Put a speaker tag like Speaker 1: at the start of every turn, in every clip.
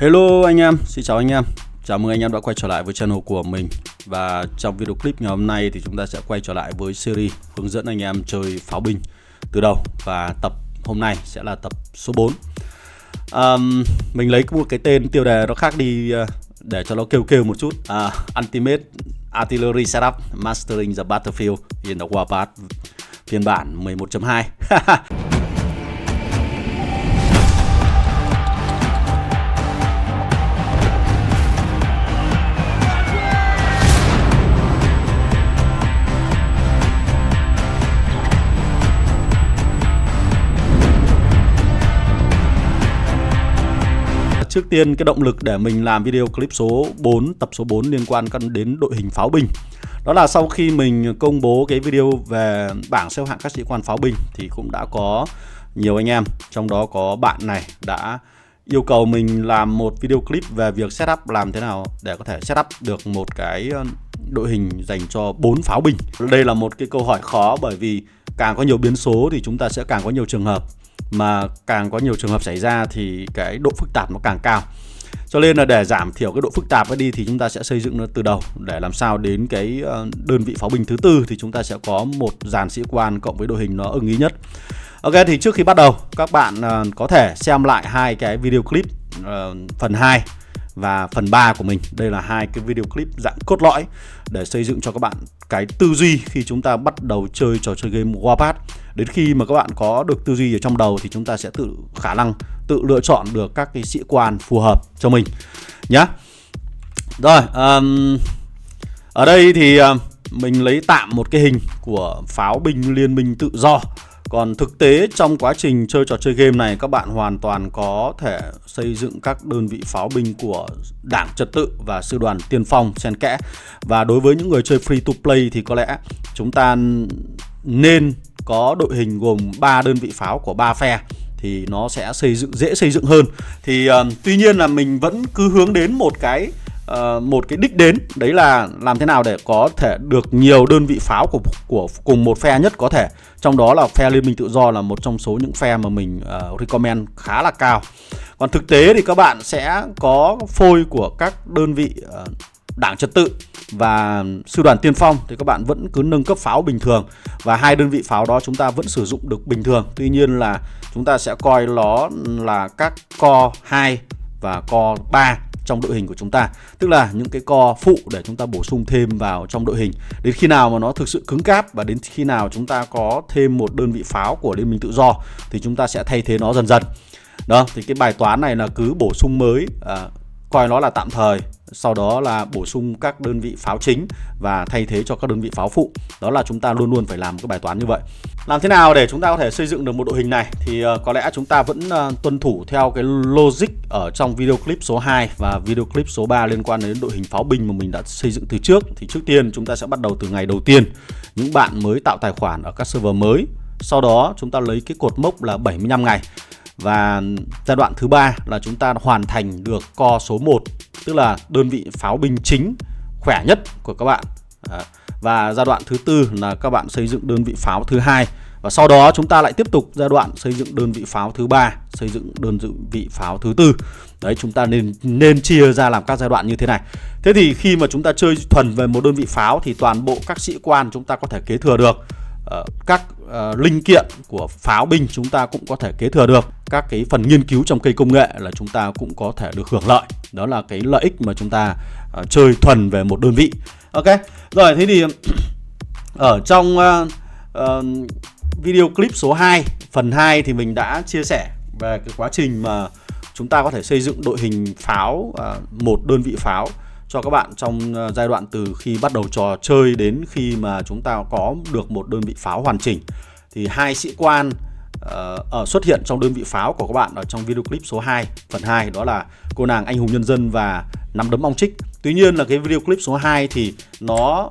Speaker 1: Hello anh em, xin chào anh em. Chào mừng anh em đã quay trở lại với channel của mình. Và trong video clip ngày hôm nay thì chúng ta sẽ quay trở lại với series hướng dẫn anh em chơi pháo binh từ đầu. Và tập hôm nay sẽ là tập số 4. Mình lấy một cái tên tiêu đề nó khác đi để cho nó kêu một chút. Ultimate Artillery Setup Mastering the Battlefield in the Warpath phiên bản 11.2. Trước tiên cái động lực để mình làm video clip số 4, tập số 4 liên quan đến đội hình pháo binh. Đó là sau khi mình công bố cái video về bảng xếp hạng các sĩ quan pháo binh thì cũng đã có nhiều anh em, trong đó có bạn này đã yêu cầu mình làm một video clip về việc setup làm thế nào để có thể setup được một cái đội hình dành cho 4 pháo binh. Đây là một cái câu hỏi khó, bởi vì càng có nhiều biến số thì chúng ta sẽ càng có nhiều trường hợp, mà càng có nhiều trường hợp xảy ra thì cái độ phức tạp nó càng cao. Cho nên là để giảm thiểu cái độ phức tạp ấy đi thì chúng ta sẽ xây dựng nó từ đầu, để làm sao đến cái đơn vị pháo binh thứ tư thì chúng ta sẽ có một dàn sĩ quan cộng với đội hình nó ưng ý nhất. Ok, thì trước khi bắt đầu các bạn có thể xem lại hai cái video clip phần 2 và phần 3 của mình. Đây là hai cái video clip dạng cốt lõi để xây dựng cho các bạn cái tư duy khi chúng ta bắt đầu chơi trò chơi game Warpath. Đến khi mà các bạn có được tư duy ở trong đầu thì chúng ta sẽ khả năng tự lựa chọn được các cái sĩ quan phù hợp cho mình nhá. Rồi, ở đây thì mình lấy tạm một cái hình của pháo binh liên minh tự do. Còn thực tế trong quá trình chơi trò chơi game này, các bạn hoàn toàn có thể xây dựng các đơn vị pháo binh của đảng trật tự và sư đoàn tiên phong xen kẽ. Và đối với những người chơi free to play thì có lẽ chúng ta nên có đội hình gồm 3 đơn vị pháo của 3 phe thì nó sẽ dễ xây dựng hơn. Thì tuy nhiên là mình vẫn cứ hướng đến một cái đích đến, đấy là làm thế nào để có thể được nhiều đơn vị pháo của cùng một phe nhất có thể. Trong đó là phe Liên minh Tự do là một trong số những phe mà mình recommend khá là cao. Còn thực tế thì các bạn sẽ có phôi của các đơn vị đảng trật tự và sư đoàn tiên phong thì các bạn vẫn cứ nâng cấp pháo bình thường, và hai đơn vị pháo đó chúng ta vẫn sử dụng được bình thường. Tuy nhiên là chúng ta sẽ coi nó là các co 2 và co 3 trong đội hình của chúng ta, tức là những cái co phụ để chúng ta bổ sung thêm vào trong đội hình. Đến khi nào mà nó thực sự cứng cáp và đến khi nào chúng ta có thêm một đơn vị pháo của Liên minh Tự do thì chúng ta sẽ thay thế nó dần dần. Đó, thì cái bài toán này là cứ bổ sung mới, coi nó là tạm thời, sau đó là bổ sung các đơn vị pháo chính và thay thế cho các đơn vị pháo phụ. Đó là chúng ta luôn luôn phải làm cái bài toán như vậy. Làm thế nào để chúng ta có thể xây dựng được một đội hình này thì có lẽ chúng ta vẫn tuân thủ theo cái logic ở trong video clip số 2 và video clip số 3 liên quan đến đội hình pháo binh mà mình đã xây dựng từ trước. Thì trước tiên chúng ta sẽ bắt đầu từ ngày đầu tiên, những bạn mới tạo tài khoản ở các server mới. Sau đó chúng ta lấy cái cột mốc là 75 ngày. Và giai đoạn thứ 3 là chúng ta hoàn thành được co số 1, tức là đơn vị pháo binh chính khỏe nhất của các bạn. Và giai đoạn thứ 4 là các bạn xây dựng đơn vị pháo thứ 2. Và sau đó chúng ta lại tiếp tục giai đoạn xây dựng đơn vị pháo thứ 3, xây dựng đơn vị pháo thứ 4. Đấy, chúng ta nên chia ra làm các giai đoạn như thế này. Thế thì khi mà chúng ta chơi thuần về một đơn vị pháo thì toàn bộ các sĩ quan chúng ta có thể kế thừa được. Các linh kiện của pháo binh chúng ta cũng có thể kế thừa được. Các cái phần nghiên cứu trong cây công nghệ là chúng ta cũng có thể được hưởng lợi. Đó là cái lợi ích mà chúng ta chơi thuần về một đơn vị. Ok, rồi thế thì ở trong video clip số 2, phần 2 thì mình đã chia sẻ về cái quá trình mà chúng ta có thể xây dựng đội hình pháo, một đơn vị pháo cho các bạn trong giai đoạn từ khi bắt đầu trò chơi đến khi mà chúng ta có được một đơn vị pháo hoàn chỉnh. Thì hai sĩ quan xuất hiện trong đơn vị pháo của các bạn ở trong video clip số 2, phần 2, đó là cô nàng anh hùng nhân dân và nắm đấm ong chích. Tuy nhiên là cái video clip số 2 thì nó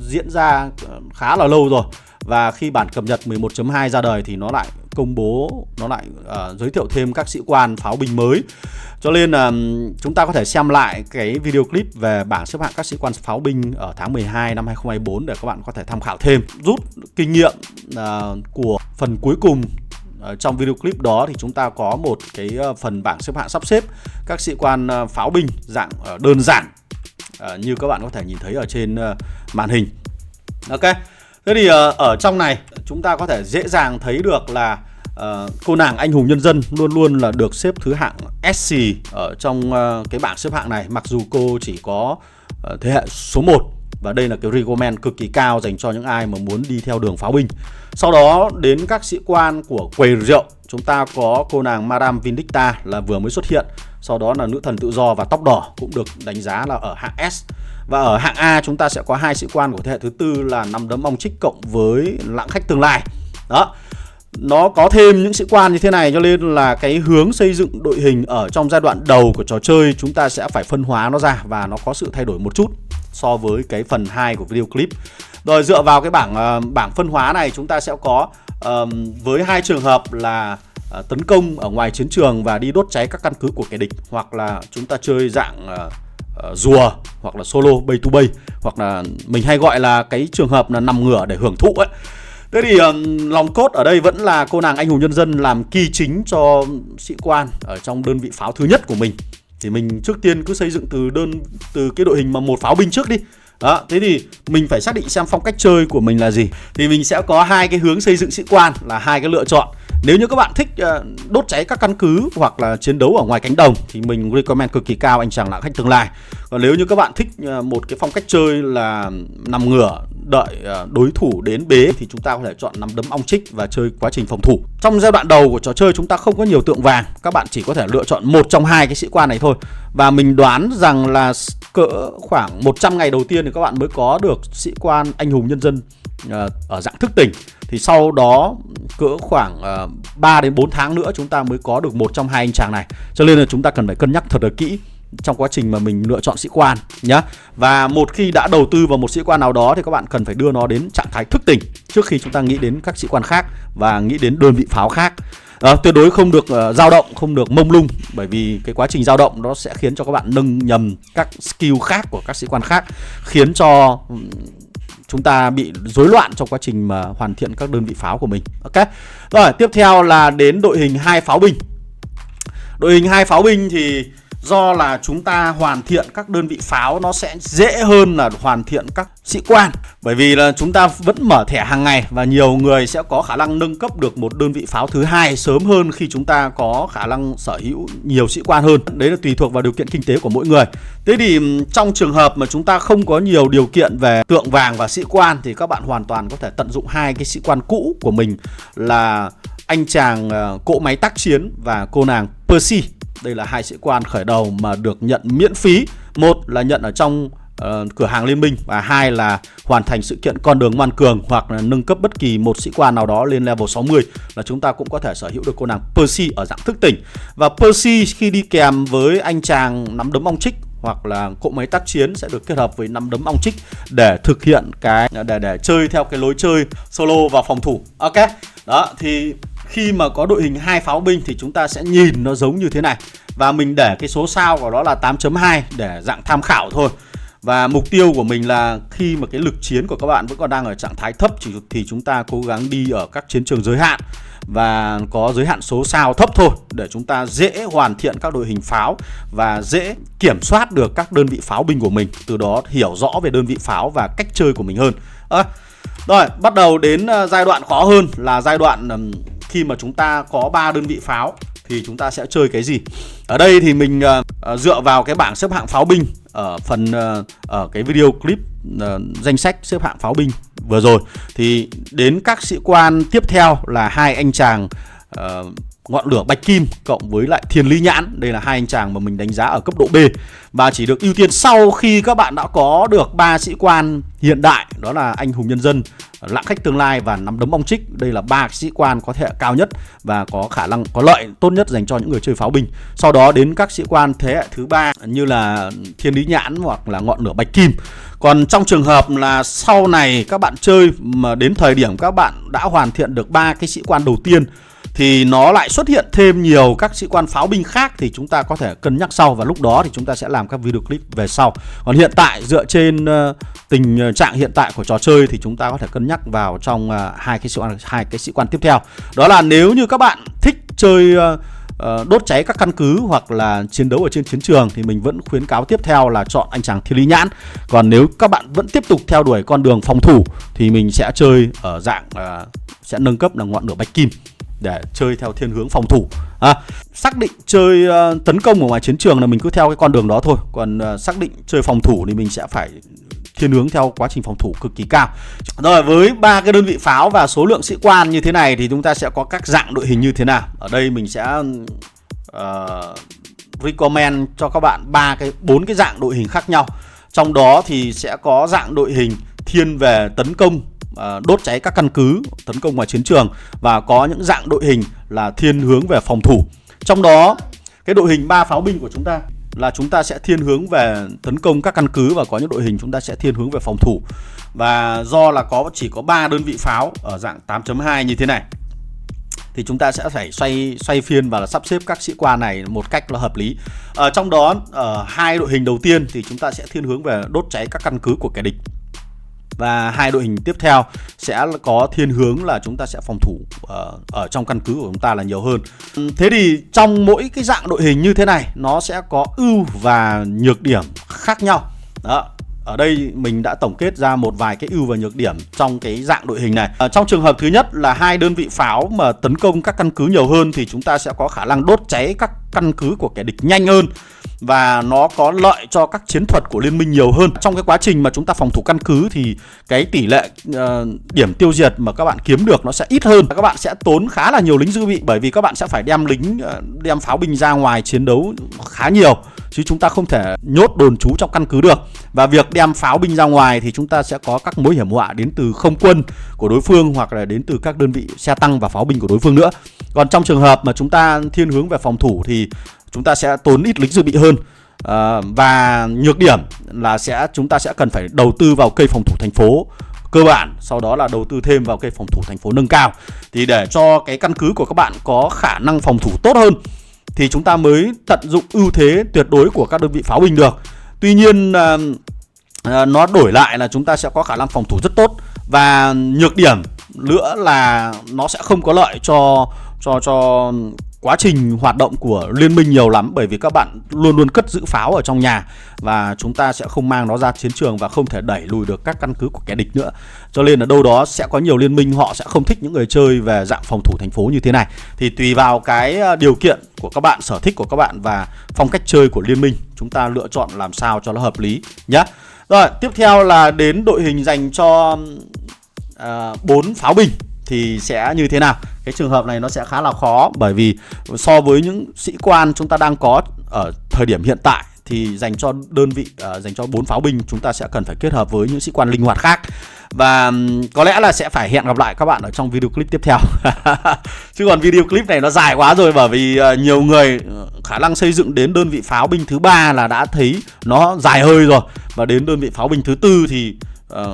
Speaker 1: diễn ra khá là lâu rồi, và khi bản cập nhật 11.2 ra đời thì nó lại công bố, nó lại giới thiệu thêm các sĩ quan pháo binh mới. Cho nên là chúng ta có thể xem lại cái video clip về bảng xếp hạng các sĩ quan pháo binh ở tháng 12 năm 2024 để các bạn có thể tham khảo thêm, rút kinh nghiệm của phần cuối cùng trong video clip đó thì chúng ta có một cái phần bảng xếp hạng sắp xếp các sĩ quan pháo binh dạng đơn giản như các bạn có thể nhìn thấy ở trên màn hình. Ok. Thế thì ở trong này chúng ta có thể dễ dàng thấy được là cô nàng anh hùng nhân dân luôn luôn là được xếp thứ hạng SC ở trong cái bảng xếp hạng này, mặc dù cô chỉ có thế hệ số 1. Và đây là cái recommend cực kỳ cao dành cho những ai mà muốn đi theo đường pháo binh. Sau đó đến các sĩ quan của quầy rượu, chúng ta có cô nàng Madame Vindicta là vừa mới xuất hiện. Sau đó là nữ thần tự do và tóc đỏ cũng được đánh giá là ở hạng S. Và ở hạng A chúng ta sẽ có 2 sĩ quan của thế hệ thứ 4 là nắm đấm ong chích cộng với lãng khách tương lai. Đó. Nó có thêm những sĩ quan như thế này cho nên là cái hướng xây dựng đội hình ở trong giai đoạn đầu của trò chơi chúng ta sẽ phải phân hóa nó ra và nó có sự thay đổi một chút so với cái phần 2 của video clip. Rồi dựa vào cái bảng phân hóa này chúng ta sẽ có với 2 trường hợp là tấn công ở ngoài chiến trường và đi đốt cháy các căn cứ của kẻ địch, hoặc là chúng ta chơi dạng rùa hoặc là solo bay to bay, hoặc là mình hay gọi là cái trường hợp là nằm ngửa để hưởng thụ ấy. Thế thì lòng cốt ở đây vẫn là cô nàng anh hùng nhân dân làm kỳ chính cho sĩ quan ở trong đơn vị pháo thứ nhất của mình. Thì mình trước tiên cứ xây dựng từ cái đội hình mà một pháo binh trước đi. Đó, thế thì mình phải xác định xem phong cách chơi của mình là gì. Thì mình sẽ có 2 cái hướng xây dựng sĩ quan, là 2 cái lựa chọn. Nếu như các bạn thích đốt cháy các căn cứ hoặc là chiến đấu ở ngoài cánh đồng thì mình recommend cực kỳ cao anh chàng lãng khách tương lai. Còn nếu như các bạn thích một cái phong cách chơi là nằm ngửa đợi đối thủ đến bế thì chúng ta có thể chọn nắm đấm ong chích và chơi quá trình phòng thủ. Trong giai đoạn đầu của trò chơi chúng ta không có nhiều tượng vàng, các bạn chỉ có thể lựa chọn một trong 2 cái sĩ quan này thôi. Và mình đoán rằng là cỡ khoảng 100 ngày đầu tiên thì các bạn mới có được sĩ quan anh hùng nhân dân ở dạng thức tỉnh. Thì sau đó cỡ khoảng 3 đến 4 tháng nữa chúng ta mới có được một trong 2 anh chàng này. Cho nên là chúng ta cần phải cân nhắc thật là kỹ trong quá trình mà mình lựa chọn sĩ quan nhé. Và một khi đã đầu tư vào một sĩ quan nào đó thì các bạn cần phải đưa nó đến trạng thái thức tỉnh trước khi chúng ta nghĩ đến các sĩ quan khác và nghĩ đến đơn vị pháo khác. Tuyệt đối không được dao động, không được mông lung, bởi vì cái quá trình dao động nó sẽ khiến cho các bạn nâng nhầm các skill khác của các sĩ quan khác, khiến cho chúng ta bị rối loạn trong quá trình mà hoàn thiện các đơn vị pháo của mình. Ok. Rồi, tiếp theo là đến đội hình 2 pháo binh. Đội hình 2 pháo binh thì do là chúng ta hoàn thiện các đơn vị pháo nó sẽ dễ hơn là hoàn thiện các sĩ quan, bởi vì là chúng ta vẫn mở thẻ hàng ngày và nhiều người sẽ có khả năng nâng cấp được một đơn vị pháo thứ 2 sớm hơn khi chúng ta có khả năng sở hữu nhiều sĩ quan hơn. Đấy là tùy thuộc vào điều kiện kinh tế của mỗi người. Thế thì trong trường hợp mà chúng ta không có nhiều điều kiện về tượng vàng và sĩ quan thì các bạn hoàn toàn có thể tận dụng 2 cái sĩ quan cũ của mình là anh chàng cỗ máy tác chiến và cô nàng Percy. Đây là 2 sĩ quan khởi đầu mà được nhận miễn phí. Một là nhận ở trong cửa hàng liên minh, và 2 là hoàn thành sự kiện con đường ngoan cường hoặc là nâng cấp bất kỳ một sĩ quan nào đó lên level 60 là chúng ta cũng có thể sở hữu được cô nàng Percy ở dạng thức tỉnh. Và Percy khi đi kèm với anh chàng nắm đấm ong chích hoặc là cỗ máy tác chiến sẽ được kết hợp với nắm đấm ong chích để thực hiện cái để chơi theo cái lối chơi solo và phòng thủ. Ok. Đó, thì khi mà có đội hình 2 pháo binh thì chúng ta sẽ nhìn nó giống như thế này. Và mình để cái số sao của nó là 8.2 để dạng tham khảo thôi. Và mục tiêu của mình là khi mà cái lực chiến của các bạn vẫn còn đang ở trạng thái thấp thì chúng ta cố gắng đi ở các chiến trường giới hạn và có giới hạn số sao thấp thôi, để chúng ta dễ hoàn thiện các đội hình pháo và dễ kiểm soát được các đơn vị pháo binh của mình, từ đó hiểu rõ về đơn vị pháo và cách chơi của mình hơn. Rồi, bắt đầu đến giai đoạn khó hơn là giai đoạn khi mà chúng ta có 3 đơn vị pháo thì chúng ta sẽ chơi cái gì. Ở đây thì mình dựa vào cái bảng xếp hạng pháo binh ở phần ở cái video clip danh sách xếp hạng pháo binh vừa rồi, thì đến các sĩ quan tiếp theo là 2 anh chàng ngọn lửa bạch kim cộng với lại thiên lý nhãn. Đây là 2 anh chàng mà mình đánh giá ở cấp độ B và chỉ được ưu tiên sau khi các bạn đã có được 3 sĩ quan hiện đại, đó là anh hùng nhân dân, lãng khách tương lai và nắm đấm ong chích. Đây là 3 sĩ quan có thể cao nhất và có khả năng có lợi tốt nhất dành cho những người chơi pháo binh. Sau đó đến các sĩ quan thế hệ thứ 3 như là thiên lý nhãn hoặc là ngọn lửa bạch kim. Còn trong trường hợp là sau này các bạn chơi mà đến thời điểm các bạn đã hoàn thiện được 3 cái sĩ quan đầu tiên thì nó lại xuất hiện thêm nhiều các sĩ quan pháo binh khác, thì chúng ta có thể cân nhắc sau, và lúc đó thì chúng ta sẽ làm các video clip về sau. Còn hiện tại dựa trên tình trạng hiện tại của trò chơi thì chúng ta có thể cân nhắc vào trong hai cái sĩ quan tiếp theo. Đó là nếu như các bạn thích chơi đốt cháy các căn cứ hoặc là chiến đấu ở trên chiến trường thì mình vẫn khuyến cáo tiếp theo là chọn anh chàng Thiên Lý Nhãn. Còn nếu các bạn vẫn tiếp tục theo đuổi con đường phòng thủ thì mình sẽ chơi ở dạng sẽ nâng cấp là ngọn lửa bạch kim để chơi theo thiên hướng phòng thủ. Xác định chơi tấn công ở ngoài chiến trường là mình cứ theo cái con đường đó thôi. Còn xác định chơi phòng thủ thì mình sẽ phải thiên hướng theo quá trình phòng thủ cực kỳ cao. Rồi, với 3 cái đơn vị pháo và số lượng sĩ quan như thế này thì chúng ta sẽ có các dạng đội hình như thế nào. Ở đây mình sẽ recommend cho các bạn 4 cái dạng đội hình khác nhau. Trong đó thì sẽ có dạng đội hình thiên về tấn công, đốt cháy các căn cứ, tấn công ngoài chiến trường, và có những dạng đội hình là thiên hướng về phòng thủ. Trong đó cái đội hình 3 pháo binh của chúng ta là chúng ta sẽ thiên hướng về tấn công các căn cứ, và có những đội hình chúng ta sẽ thiên hướng về phòng thủ. Và do là chỉ có 3 đơn vị pháo ở dạng 8.2 như thế này thì chúng ta sẽ phải xoay phiên và sắp xếp các sĩ quan này một cách là hợp lý. Ở trong đó, ở 2 đội hình đầu tiên thì chúng ta sẽ thiên hướng về đốt cháy các căn cứ của kẻ địch, và 2 đội hình tiếp theo sẽ có thiên hướng là chúng ta sẽ phòng thủ ở trong căn cứ của chúng ta là nhiều hơn. Thế thì trong mỗi cái dạng đội hình như thế này nó sẽ có ưu và nhược điểm khác nhau. Đó. Ở đây mình đã tổng kết ra một vài cái ưu và nhược điểm trong cái dạng đội hình này. Trong trường hợp thứ nhất là 2 đơn vị pháo mà tấn công các căn cứ nhiều hơn thì chúng ta sẽ có khả năng đốt cháy các căn cứ của kẻ địch nhanh hơn, và nó có lợi cho các chiến thuật của liên minh nhiều hơn. Trong cái quá trình mà chúng ta phòng thủ căn cứ thì cái tỷ lệ điểm tiêu diệt mà các bạn kiếm được nó sẽ ít hơn. Các bạn sẽ tốn khá là nhiều lính dự bị, bởi vì các bạn sẽ phải đem pháo binh ra ngoài chiến đấu khá nhiều, chứ chúng ta không thể nhốt đồn trú trong căn cứ được. Và việc đem pháo binh ra ngoài thì chúng ta sẽ có các mối hiểm họa đến từ không quân của đối phương, hoặc là đến từ các đơn vị xe tăng và pháo binh của đối phương nữa. Còn trong trường hợp mà chúng ta thiên hướng về phòng thủ thì chúng ta sẽ tốn ít lính dự bị hơn. Và nhược điểm là chúng ta sẽ cần phải đầu tư vào cây phòng thủ thành phố cơ bản, sau đó là đầu tư thêm vào cây phòng thủ thành phố nâng cao. Thì để cho cái căn cứ của các bạn có khả năng phòng thủ tốt hơn thì chúng ta mới tận dụng ưu thế tuyệt đối của các đơn vị pháo binh được. Tuy nhiên nó đổi lại là chúng ta sẽ có khả năng phòng thủ rất tốt. Và nhược điểm nữa là nó sẽ không có lợi cho quá trình hoạt động của liên minh nhiều lắm, bởi vì các bạn luôn luôn cất giữ pháo ở trong nhà và chúng ta sẽ không mang nó ra chiến trường và không thể đẩy lùi được các căn cứ của kẻ địch nữa. Cho nên là đâu đó sẽ có nhiều liên minh họ sẽ không thích những người chơi về dạng phòng thủ thành phố như thế này. Thì tùy vào cái điều kiện của các bạn, sở thích của các bạn và phong cách chơi của liên minh, chúng ta lựa chọn làm sao cho nó hợp lý nhé. Rồi, tiếp theo là đến đội hình dành cho 4 pháo binh thì sẽ như thế nào? Cái trường hợp này nó sẽ khá là khó, bởi vì so với những sĩ quan chúng ta đang có ở thời điểm hiện tại thì dành cho đơn vị dành cho 4 pháo binh chúng ta sẽ cần phải kết hợp với những sĩ quan linh hoạt khác. Và có lẽ là sẽ phải hẹn gặp lại các bạn ở trong video clip tiếp theo. Chứ còn video clip này nó dài quá rồi, bởi vì nhiều người khả năng xây dựng đến đơn vị pháo binh thứ 3 là đã thấy nó dài hơi rồi, và đến đơn vị pháo binh thứ 4 thì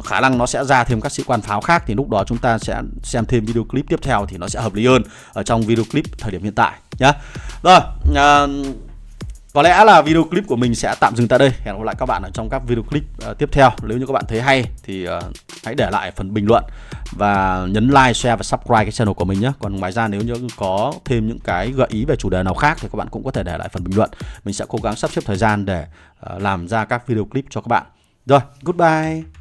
Speaker 1: khả năng nó sẽ ra thêm các sĩ quan pháo khác. Thì lúc đó chúng ta sẽ xem thêm video clip tiếp theo thì nó sẽ hợp lý hơn ở trong video clip thời điểm hiện tại nhé. Rồi, có lẽ là video clip của mình sẽ tạm dừng tại đây. Hẹn gặp lại các bạn ở trong các video clip tiếp theo. Nếu như các bạn thấy hay thì hãy để lại phần bình luận và nhấn like, share và subscribe cái channel của mình nhé. Còn ngoài ra nếu như có thêm những cái gợi ý về chủ đề nào khác thì các bạn cũng có thể để lại phần bình luận. Mình sẽ cố gắng sắp xếp thời gian để làm ra các video clip cho các bạn. Rồi, goodbye.